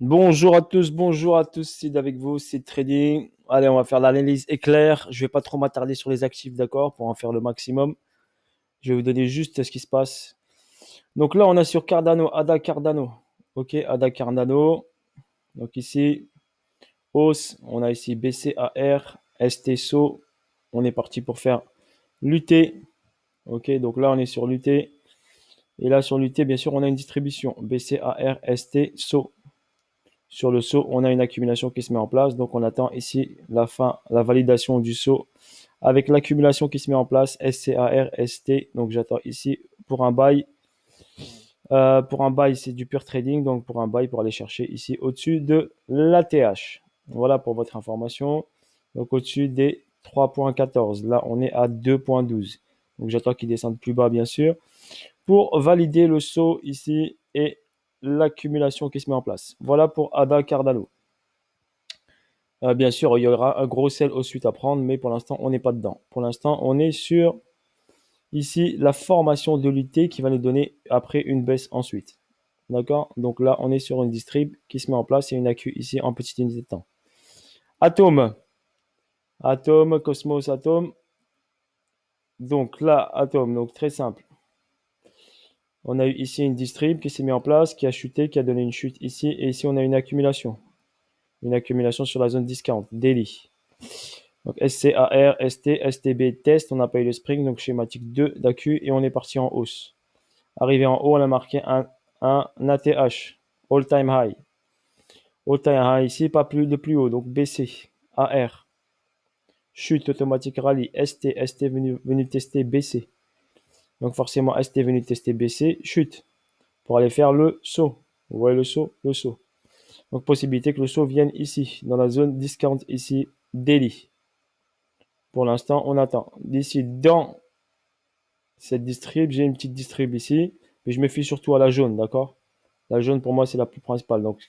Bonjour à tous, c'est avec vous, c'est Trading. Allez, on va faire l'analyse éclair. Je vais pas trop m'attarder sur les actifs, d'accord, pour en faire le maximum. Je vais vous donner juste ce qui se passe. Donc là, on a sur Cardano, ADA Cardano. Ok, ADA Cardano. Donc ici, hausse. On a ici BCAR, STSO. On est parti pour faire l'UT. Ok, donc là, on est sur l'UT. Et là, sur l'UT, bien sûr, on a une distribution. BCAR, STSO. Sur le saut, on a une accumulation qui se met en place. Donc, on attend ici la fin, la validation du saut avec l'accumulation qui se met en place, SCAR, ST. Donc, j'attends ici pour un buy. Pour un buy, c'est du pure trading. Donc, pour un buy, pour aller chercher ici au-dessus de l'ATH. Voilà pour votre information. Donc, au-dessus des 3.14. Là, on est à 2.12. Donc, j'attends qu'il descende plus bas, bien sûr, pour valider le saut ici et l'accumulation qui se met en place. Voilà pour ADA Cardano. Bien sûr, il y aura un gros sell au suite à prendre, mais pour l'instant, on n'est pas dedans. Pour l'instant, on est sur ici la formation de l'UT qui va nous donner après une baisse ensuite. D'accord? Donc là, on est sur une distrib qui se met en place et une accu ici en petite unité de temps. Atome. Atome, Cosmos, Atome. Donc là, Atome, donc très simple. On a eu ici une distrib qui s'est mise en place, qui a chuté, qui a donné une chute ici. Et ici, on a une accumulation. Une accumulation sur la zone discount, daily. Donc SCAR, ST, STB, test, on n'a pas eu le spring, donc schématique 2 d'AQ et on est parti en hausse. Arrivé en haut, on a marqué un ATH, all time high. All time high ici, pas plus de plus haut, donc BC, AR, chute automatique rallye, ST, ST venu tester BC. Donc forcément ST venu tester BC, chute, pour aller faire le saut. Vous voyez le saut, le saut. Donc possibilité que le saut vienne ici, dans la zone discount ici, daily. Pour l'instant, on attend. D'ici dans cette distrib, j'ai une petite distrib ici, mais je me fie surtout à la jaune, d'accord? La jaune pour moi c'est la plus principale. Donc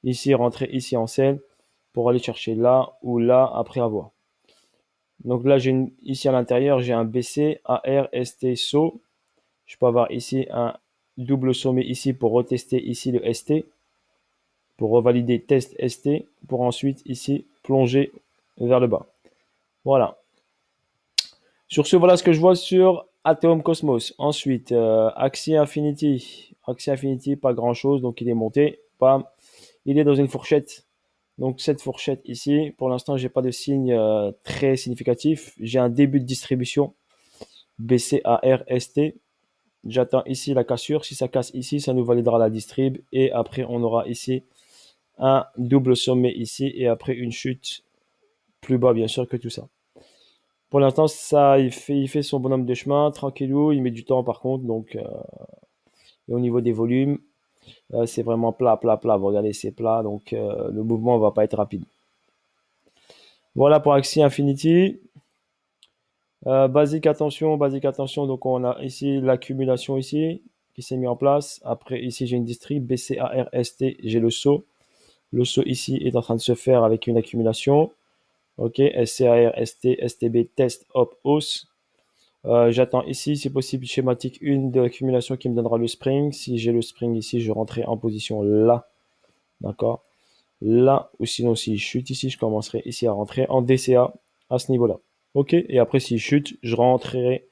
ici, rentrer ici en scène pour aller chercher là ou là après avoir. Donc là, ici à l'intérieur, j'ai un BC, AR, ST, SO. Je peux avoir ici un double sommet ici pour retester ici le ST, pour revalider test ST, pour ensuite ici plonger vers le bas. Voilà. Sur ce, voilà ce que je vois sur Atom Cosmos. Ensuite, Axie Infinity. Axie Infinity, pas grand chose, donc il est monté. Bam. Il est dans une fourchette. Donc cette fourchette ici, pour l'instant, j'ai pas de signe très significatif. J'ai un début de distribution BCARST. J'attends ici la cassure. Si ça casse ici, ça nous validera la distrib. Et après, on aura ici un double sommet ici. Et après, une chute plus bas, bien sûr, que tout ça. Pour l'instant, ça, il fait son bonhomme de chemin, tranquillou. Il met du temps par contre. Donc, et au niveau des volumes, c'est vraiment plat, plat, plat. Vous regardez, c'est plat. Donc, le mouvement va pas être rapide. Voilà pour Axie Infinity. Basique attention. Donc, on a ici l'accumulation ici qui s'est mis en place. Après, ici, j'ai une distrib BCARST. J'ai le saut. Le saut ici est en train de se faire avec une accumulation. Ok, SCAR, ST, STB, test, hop, hausse. J'attends ici, si possible, schématique 1 de l'accumulation qui me donnera le spring. Si j'ai le spring ici, je rentrerai en position là. D'accord? Là, ou sinon, si je chute ici, je commencerai ici à rentrer en DCA à ce niveau-là. Ok? Et après, si je chute, je rentrerai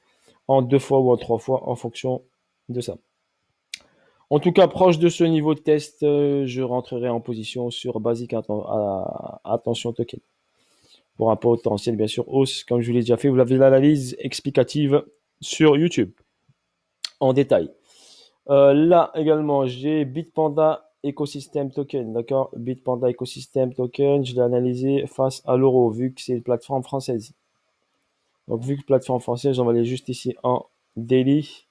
en 2 fois ou en 3 fois en fonction de ça. En tout cas, proche de ce niveau de test, je rentrerai en position sur basique attention token. Pour un potentiel, bien sûr, hausse, comme je vous l'ai déjà fait. Vous avez l'analyse explicative sur YouTube en détail. Là également, j'ai Bitpanda Ecosystem Token, d'accord? Bitpanda Ecosystem Token, je l'ai analysé face à l'euro, vu que c'est une plateforme française. Donc, vu que plateforme française, on va aller juste ici en daily.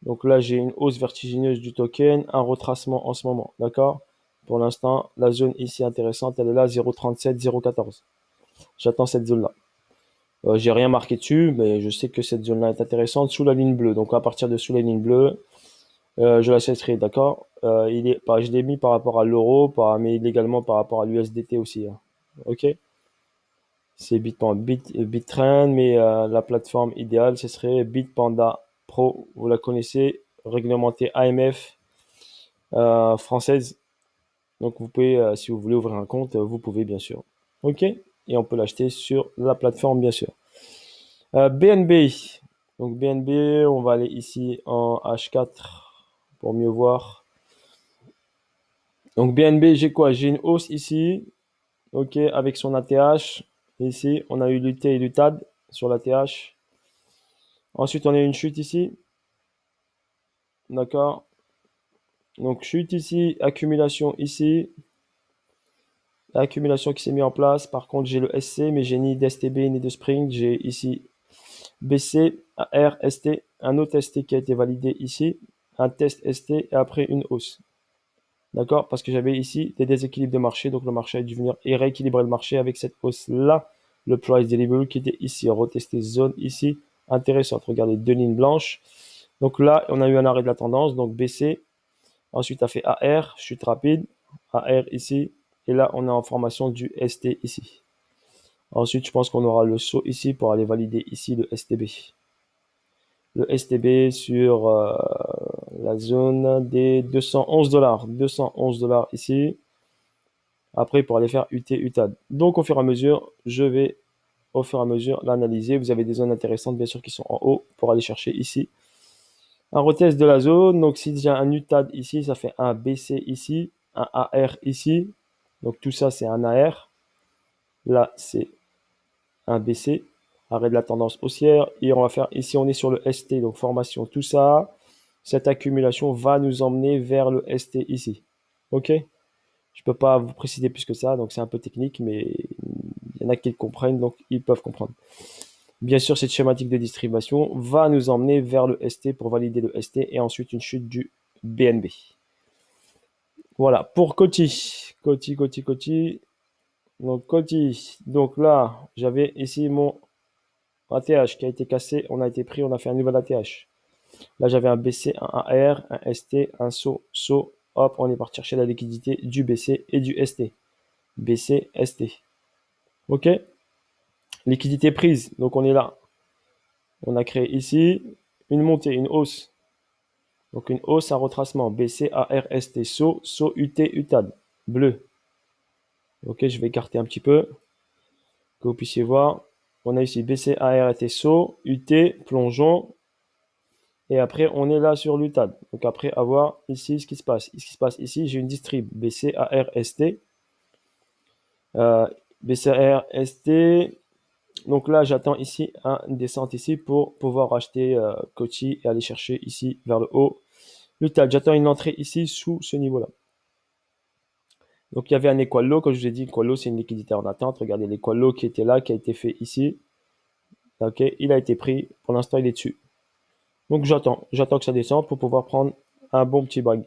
Donc là, j'ai une hausse vertigineuse du token, un retracement en ce moment, d'accord? Pour l'instant, la zone ici intéressante, elle est là, 0,37, 0,14. J'attends cette zone-là. J'ai rien marqué dessus, mais je sais que cette zone-là est intéressante sous la ligne bleue. Donc à partir de sous la ligne bleue, je l'achèterai, d'accord? Je l'ai mis par rapport à l'euro, mais également par rapport à l'USDT aussi, hein. Ok? C'est Bittrend, mais la plateforme idéale, ce serait Bitpanda Pro. Vous la connaissez, réglementée AMF française. Donc vous pouvez, si vous voulez ouvrir un compte, vous pouvez bien sûr. OK? Et on peut l'acheter sur la plateforme, bien sûr. BNB. Donc BNB, on va aller ici en H4 pour mieux voir. Donc BNB, j'ai quoi? J'ai une hausse ici, OK, avec son ATH. Ici, on a eu l'UT et l'UTAD sur l'ATH. Ensuite, on a une chute ici. D'accord? Donc chute ici, accumulation ici. Accumulation qui s'est mise en place. Par contre, j'ai le SC, mais j'ai ni d'STB ni de Spring. J'ai ici BC, AR, ST, un autre ST qui a été validé ici, un test ST et après une hausse. D'accord? Parce que j'avais ici des déséquilibres de marché, donc le marché a dû venir et rééquilibrer le marché avec cette hausse-là. Le price delivery qui était ici, retester zone ici, intéressante. Regardez, deux lignes blanches. Donc là, on a eu un arrêt de la tendance, donc BC. Ensuite, a fait AR, chute rapide, AR ici. Et là, on est en formation du ST ici. Ensuite, je pense qu'on aura le saut ici pour aller valider ici le STB. Le STB sur la zone des 211 $. 211 $ ici. Après, pour aller faire UT, UTAD. Donc, au fur et à mesure, je vais au fur et à mesure l'analyser. Vous avez des zones intéressantes, bien sûr, qui sont en haut pour aller chercher ici. Un retest de la zone. Donc, si j'ai un UTAD ici, ça fait un BC ici, un AR ici. Donc, tout ça, c'est un AR. Là, c'est un BC. Arrêt de la tendance haussière. Et on va faire ici, on est sur le ST. Donc, formation, tout ça. Cette accumulation va nous emmener vers le ST ici. OK? Je peux pas vous préciser plus que ça, donc c'est un peu technique, mais il y en a qui le comprennent, donc ils peuvent comprendre. Bien sûr, cette schématique de distribution va nous emmener vers le ST pour valider le ST et ensuite une chute du BNB. Voilà, pour Coty. Coty. Donc Coty, donc là, j'avais ici mon ATH qui a été cassé, on a été pris, on a fait un nouvel ATH. Là, j'avais un BC, un AR, un ST, un saut. Hop, on est parti chercher la liquidité du BC et du ST. BC, ST. OK? Liquidité prise. Donc, on est là. On a créé ici une montée, une hausse. Donc, une hausse à retracement. BC, AR, ST, saut, UT, UTAD. Bleu. OK, je vais écarter un petit peu. Que vous puissiez voir. On a ici BC, AR, ST, saut, UT, plongeon. Et après, on est là sur l'UTAD. Donc après, avoir ici ce qui se passe. Ce qui se passe ici, j'ai une distrib BC, AR, ST. BCR, ST. Donc là, j'attends ici une descente ici pour pouvoir acheter Coty et aller chercher ici vers le haut. l'UTAD, j'attends une entrée ici sous ce niveau-là. Donc il y avait un equal low, comme je vous ai dit, equal low c'est une liquidité en attente. Regardez l'equal low qui était là, qui a été fait ici. Ok, il a été pris. Pour l'instant, il est dessus. Donc j'attends que ça descende pour pouvoir prendre un bon petit bag.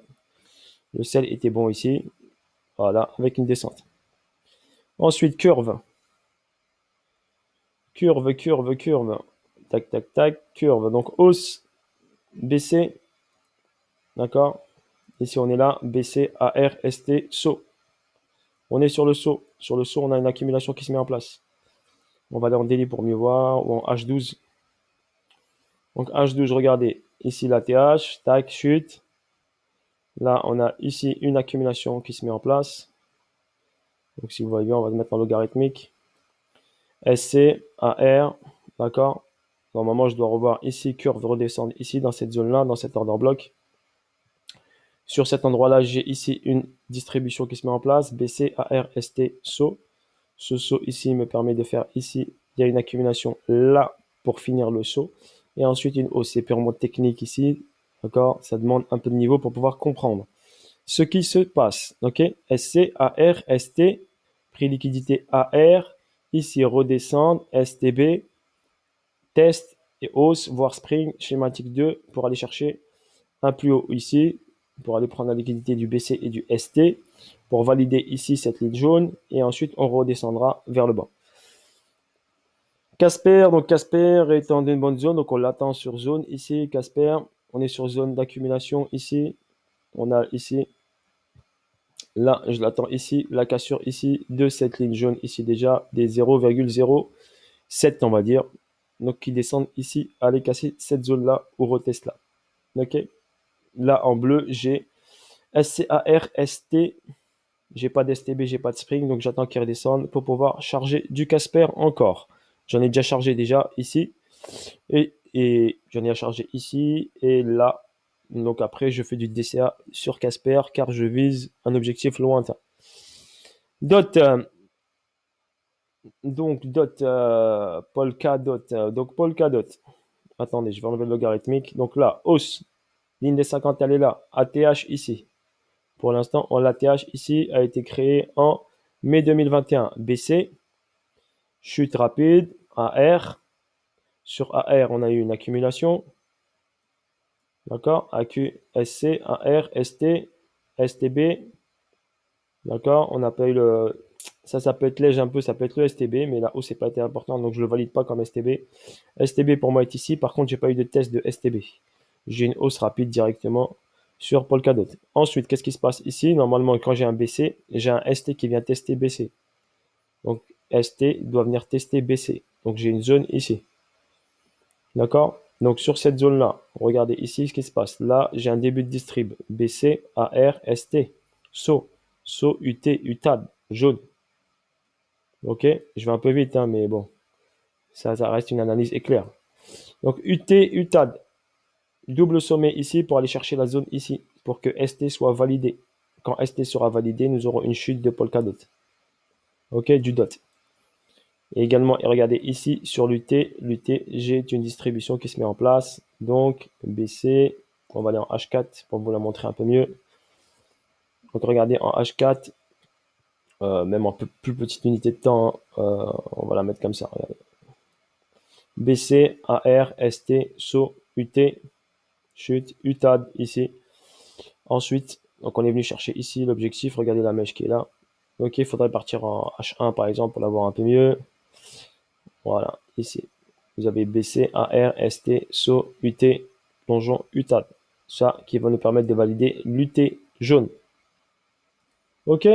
Le sel était bon ici. Voilà, avec une descente. Ensuite, curve. Curve. Tac, curve. Donc hausse, BC. D'accord? Ici, on est là. BC, AR, ST, saut. On est sur le saut. Sur le saut, on a une accumulation qui se met en place. On va aller en daily pour mieux voir, ou en H12. Donc H12, regardez. Ici, la TH, tac, chute. Là, on a ici une accumulation qui se met en place. Donc si vous voyez bien, on va le mettre en logarithmique. SC, AR, d'accord? Normalement, je dois revoir ici, curve redescendre ici, dans cette zone-là, dans cet order block. Sur cet endroit-là, j'ai ici une distribution qui se met en place. BC, AR, ST, saut. Ce saut ici me permet de faire ici, il y a une accumulation là pour finir le saut. Et ensuite une hausse. C'est purement technique ici. D'accord? Ça demande un peu de niveau pour pouvoir comprendre ce qui se passe. Ok? SC, AR, ST, prix liquidité AR. Ici redescendre, STB, test et hausse, voire spring, schématique 2 pour aller chercher un plus haut ici, pour aller prendre la liquidité du BC et du ST, pour valider ici cette ligne jaune, et ensuite on redescendra vers le bas. Casper, donc Casper est dans une bonne zone, donc on l'attend sur zone ici, Casper, on est sur zone d'accumulation ici, on a ici, là je l'attends ici, la cassure ici de cette ligne jaune ici déjà, des 0,07 on va dire, donc qui descendent ici, aller casser cette zone là ou retest là. Ok, là en bleu j'ai SCAR, ST, J'ai pas d'STB, j'ai pas de Spring, donc j'attends qu'il redescende pour pouvoir charger du Casper encore. J'en ai déjà chargé déjà ici. Et j'en ai à charger ici et là. Donc après, je fais du DCA sur Casper car je vise un objectif lointain. Dot, Polkadot. Donc Polkadot. Attendez, je vais enlever le logarithmique. Donc là, hausse, ligne des 50, elle est là. ATH ici. Pour l'instant, l'ATH ici a été créé en mai 2021. BC, chute rapide, AR. Sur AR, on a eu une accumulation. D'accord? AQ, SC, AR, ST, STB. D'accord? On n'a pas eu le. Ça peut être léger un peu, ça peut être le STB, mais la hausse n'a pas été important, donc je ne le valide pas comme STB. STB pour moi est ici. Par contre, j'ai pas eu de test de STB. J'ai une hausse rapide directement sur Polkadot. Ensuite, qu'est-ce qui se passe ici? Normalement, quand j'ai un BC, j'ai un ST qui vient tester BC. Donc, ST doit venir tester BC. Donc, j'ai une zone ici. D'accord? Donc, sur cette zone-là, regardez ici ce qui se passe. Là, j'ai un début de distrib. BC, AR, ST. SO. SO, UT, UTAD. Jaune. Ok? Je vais un peu vite, hein, mais bon. Ça reste une analyse éclair. Donc, UT, UTAD. Double sommet ici pour aller chercher la zone ici. Pour que ST soit validé. Quand ST sera validé, nous aurons une chute de Polkadot. Ok? Du dot. Et également, et regardez ici sur l'UT, j'ai une distribution qui se met en place. Donc, BC, on va aller en H4 pour vous la montrer un peu mieux. Donc, regardez en H4, même en plus petite unité de temps, on va la mettre comme ça. Regardez. BC, AR, ST, SO, UT, chute, UTAD ici. Ensuite, donc on est venu chercher ici l'objectif. Regardez la mèche qui est là. Ok, il faudrait partir en H1 par exemple pour la voir un peu mieux. Voilà, ici. Vous avez BC, AR, ST, SO, UT, plongeon, UTAD. Ça qui va nous permettre de valider l'UT jaune. Ok,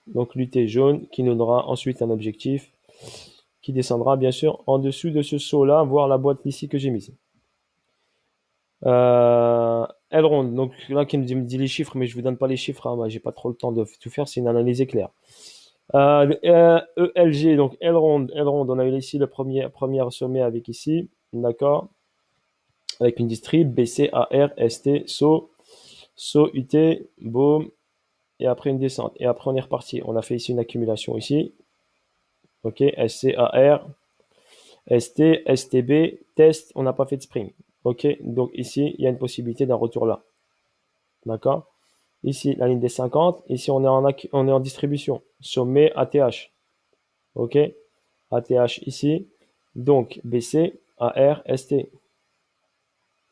donc l'UT jaune qui nous donnera ensuite un objectif qui descendra bien sûr en dessous de ce saut là, voire la boîte ici que j'ai mise. Elrond, donc là qui me dit les chiffres, mais je vous donne pas les chiffres, hein, j'ai pas trop le temps de tout faire, c'est une analyse éclair. ELG, donc Elrond, on a eu ici le premier sommet avec ici, d'accord, avec une distrib, BC, AR, ST, SO, UT, boom, et après une descente. Et après on est reparti. On a fait ici une accumulation ici, ok, SC, AR, ST, STB, test, on n'a pas fait de spring. Ok, donc ici, il y a une possibilité d'un retour là. D'accord? Ici, la ligne des 50. Ici, on est en distribution. Sommet ATH. Ok? ATH ici. Donc, BC, AR, ST.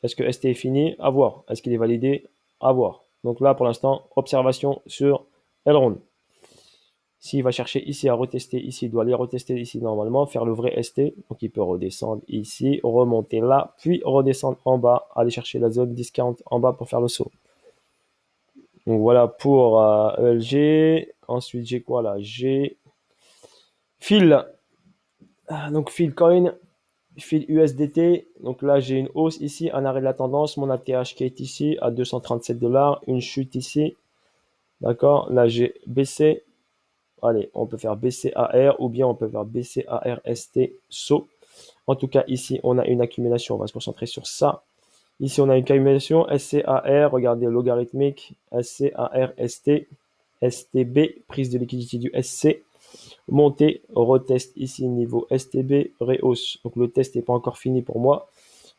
Est-ce que ST est fini? À voir. Est-ce qu'il est validé? À voir. Donc là, pour l'instant, observation sur Elrond. S'il va chercher ici à retester ici, il doit aller retester ici normalement, faire le vrai ST. Donc il peut redescendre ici, remonter là, puis redescendre en bas, aller chercher la zone discount en bas pour faire le saut. Donc voilà pour ELG. Ensuite, j'ai quoi là? J'ai Phil. Donc Philcoin, Phil USDT. Donc là, j'ai une hausse ici, un arrêt de la tendance. Mon ATH qui est ici à 237 $. Une chute ici. D'accord? Là, j'ai baissé. Allez, on peut faire BCAR ou bien on peut faire BCARST SO. En tout cas, ici, on a une accumulation. On va se concentrer sur ça. Ici, on a une accumulation SCAR. Regardez, logarithmique. SCARST. STB, prise de liquidité du SC. Montée, retest ici, niveau STB, rehausse. Donc le test n'est pas encore fini pour moi.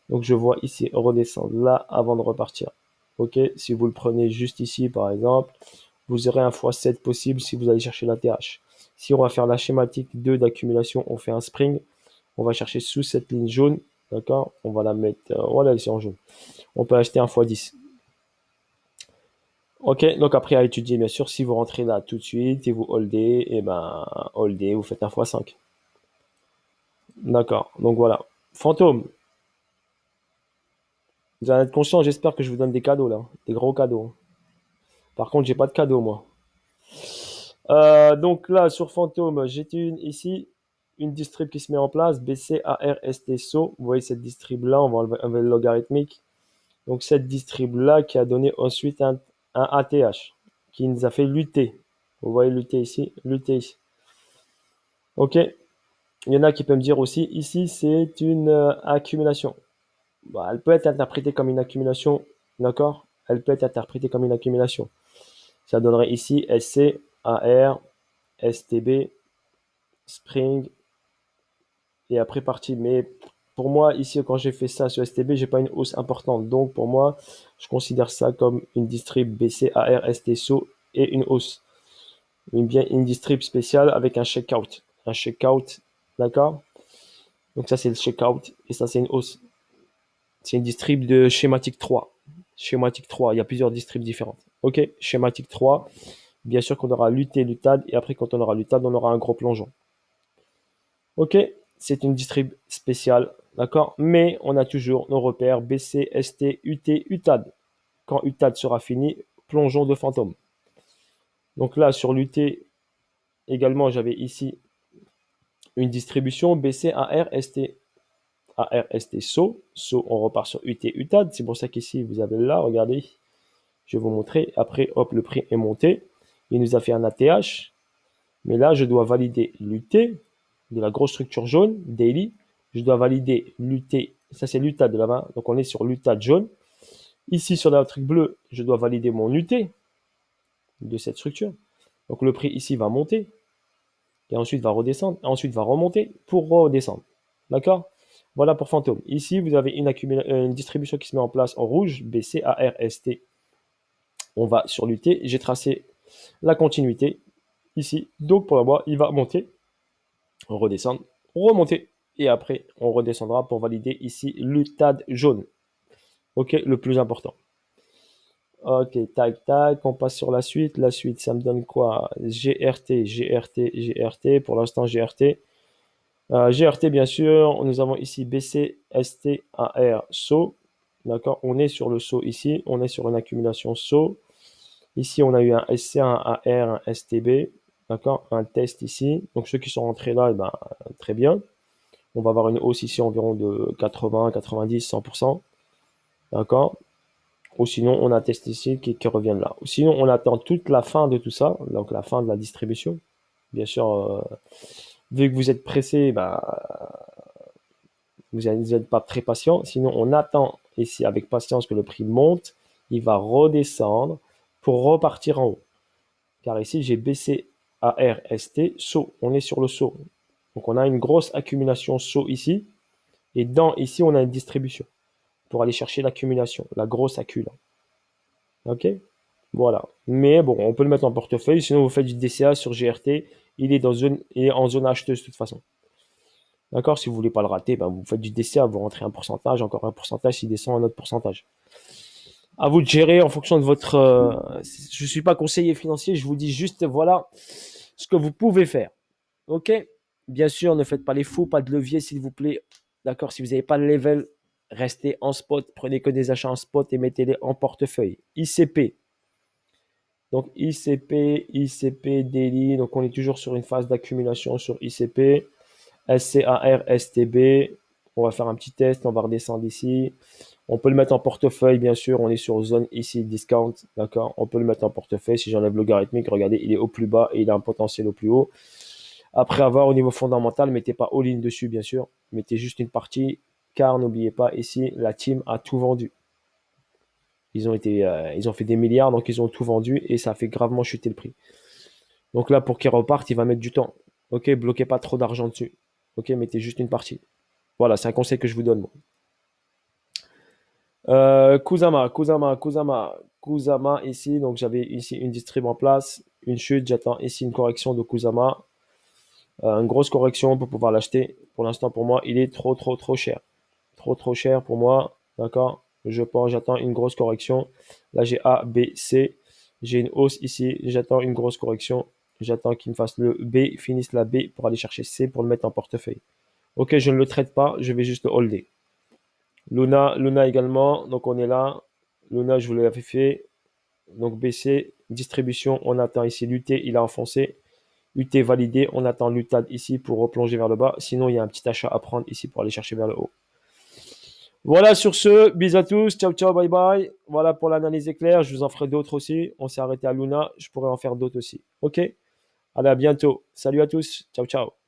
Donc je vois ici redescendre là avant de repartir. Ok, si vous le prenez juste ici par exemple, vous aurez un x7 possible si vous allez chercher la TH. Si on va faire la schématique 2 d'accumulation, on fait un spring. On va chercher sous cette ligne jaune. D'accord, on va la mettre, voilà, elle est en jaune. On peut acheter un x10. Ok, donc après à étudier, bien sûr, si vous rentrez là tout de suite et vous holdez, et ben holdez, vous faites un x5. D'accord, donc voilà. Fantôme, vous en êtes conscient, j'espère que je vous donne des cadeaux là, des gros cadeaux. Par contre, j'ai pas de cadeaux moi. Donc là, sur Fantôme, j'ai ici une distrib qui se met en place, BC, AR, ST, SO. Vous voyez cette distrib là, on va enlever le logarithmique. Donc cette distrib là qui a donné ensuite un ATH, qui nous a fait lutter. Vous voyez l'UT ici, l'UT ici. Ok. Il y en a qui peuvent me dire aussi, ici, c'est une accumulation. Bah, elle peut être interprétée comme une accumulation, d'accord? Elle peut être interprétée comme une accumulation. Ça donnerait ici SC, AR, STB, Spring, et après partie. Mais pour moi, ici, quand j'ai fait ça sur STB, j'ai pas une hausse importante. Donc, pour moi, je considère ça comme une distrib BC, AR, ST, SO et une hausse. Bien une distrib spéciale avec un checkout. Un checkout, d'accord? Donc, ça, c'est le checkout et ça, c'est une hausse. C'est une distrib de schématique 3. Schématique 3, il y a plusieurs distribs différentes. Ok, schématique 3. Bien sûr qu'on aura l'UT, l'UTAD, et après, quand on aura l'UTAD, on aura un gros plongeon. Ok, c'est une distrib spéciale, d'accord? Mais on a toujours nos repères BC, ST, UT, UTAD. Quand UTAD sera fini, plongeon de fantôme. Donc là, sur l'UT, également, j'avais ici une distribution BC, AR, ST. AR, ST, SO. SO, on repart sur UT, UTAD. C'est pour ça qu'ici, vous avez là, regardez, je vais vous montrer. Après, hop, le prix est monté. Il nous a fait un ATH. Mais là, je dois valider l'UT de la grosse structure jaune, daily. Je dois valider l'UT. Ça, c'est l'UTAD de la main. Donc, on est sur l'UTAD jaune. Ici, sur la truc bleue, je dois valider mon UT de cette structure. Donc, le prix ici va monter. Et ensuite va redescendre. Et ensuite va remonter pour redescendre. D'accord? Voilà pour Fantôme. Ici, vous avez une distribution qui se met en place en rouge. BC, AR, ST. On va sur l'UT. J'ai tracé la continuité ici. Donc, pour la boîte, il va monter, redescendre, remonter. Et après, on redescendra pour valider ici l'UTAD jaune. Ok, le plus important. Ok, tac, tac, on passe sur la suite. La suite, ça me donne quoi? GRT, GRT, GRT. Pour l'instant, GRT. GRT, bien sûr. Nous avons ici BC, ST, AR, SO. D'accord, on est sur le SO ici. On est sur une accumulation SO. Ici, on a eu un SC, un AR, un STB. D'accord, un test ici. Donc, ceux qui sont rentrés là, eh ben, très bien. On va avoir une hausse ici environ de 80, 90, 100%. D'accord? Ou sinon, on a un test ici qui revient là. Ou sinon, on attend toute la fin de tout ça, donc la fin de la distribution. Bien sûr, vu que vous êtes pressé, bah, vous n'êtes pas très patient. Sinon, on attend ici avec patience que le prix monte. Il va redescendre pour repartir en haut. Car ici, j'ai baissé ARST, saut. On est sur le saut. Donc, on a une grosse accumulation saut ici. Et dans ici, on a une distribution pour aller chercher l'accumulation, la grosse accule. Ok? Voilà. Mais bon, on peut le mettre en portefeuille. Sinon, vous faites du DCA sur GRT. Il est en zone acheteuse de toute façon. D'accord? Si vous voulez pas le rater, ben, vous faites du DCA, vous rentrez un pourcentage, encore un pourcentage, s'il descend un autre pourcentage. À vous de gérer en fonction de votre. Je suis pas conseiller financier, je vous dis juste voilà ce que vous pouvez faire. Ok? Bien sûr, ne faites pas les fous, pas de levier, s'il vous plaît. D'accord? Si vous n'avez pas le level, restez en spot, prenez que des achats en spot et mettez-les en portefeuille. ICP. Donc ICP, ICP, daily. Donc on est toujours sur une phase d'accumulation sur ICP. SCAR, STB. On va faire un petit test, on va redescendre ici. On peut le mettre en portefeuille, bien sûr. On est sur zone ici, discount. D'accord? On peut le mettre en portefeuille. Si j'enlève le logarithmique, regardez, il est au plus bas et il a un potentiel au plus haut. Après avoir au niveau fondamental, mettez pas all-in dessus, bien sûr. Mettez juste une partie, car n'oubliez pas, ici, la team a tout vendu. Ils ont fait des milliards, donc ils ont tout vendu et ça a fait gravement chuter le prix. Donc là, pour qu'ils repartent, il va mettre du temps. Ok, bloquez pas trop d'argent dessus. Ok, mettez juste une partie. Voilà, c'est un conseil que je vous donne. Moi. Kusama ici. Donc j'avais ici une distrib en place, une chute. J'attends ici une correction de Kusama. Une grosse correction pour pouvoir l'acheter. Pour l'instant, pour moi, il est trop cher. Trop cher pour moi. D'accord? Je pense, j'attends une grosse correction. Là, j'ai A, B, C. J'ai une hausse ici. J'attends une grosse correction. J'attends qu'il me fasse le B, finisse la B pour aller chercher C pour le mettre en portefeuille. Ok, je ne le traite pas. Je vais juste le holder. Luna également. Donc, on est là. Luna, je vous l'avais fait. Donc, BC, distribution. On attend ici l'UT. Il a enfoncé. UT validé. On attend l'UTAD ici pour replonger vers le bas. Sinon, il y a un petit achat à prendre ici pour aller chercher vers le haut. Voilà, sur ce, bis à tous, ciao, ciao, bye bye. Voilà pour l'analyse éclair, je vous en ferai d'autres aussi. On s'est arrêté à Luna, je pourrais en faire d'autres aussi. Ok? Allez, à bientôt. Salut à tous, ciao, ciao.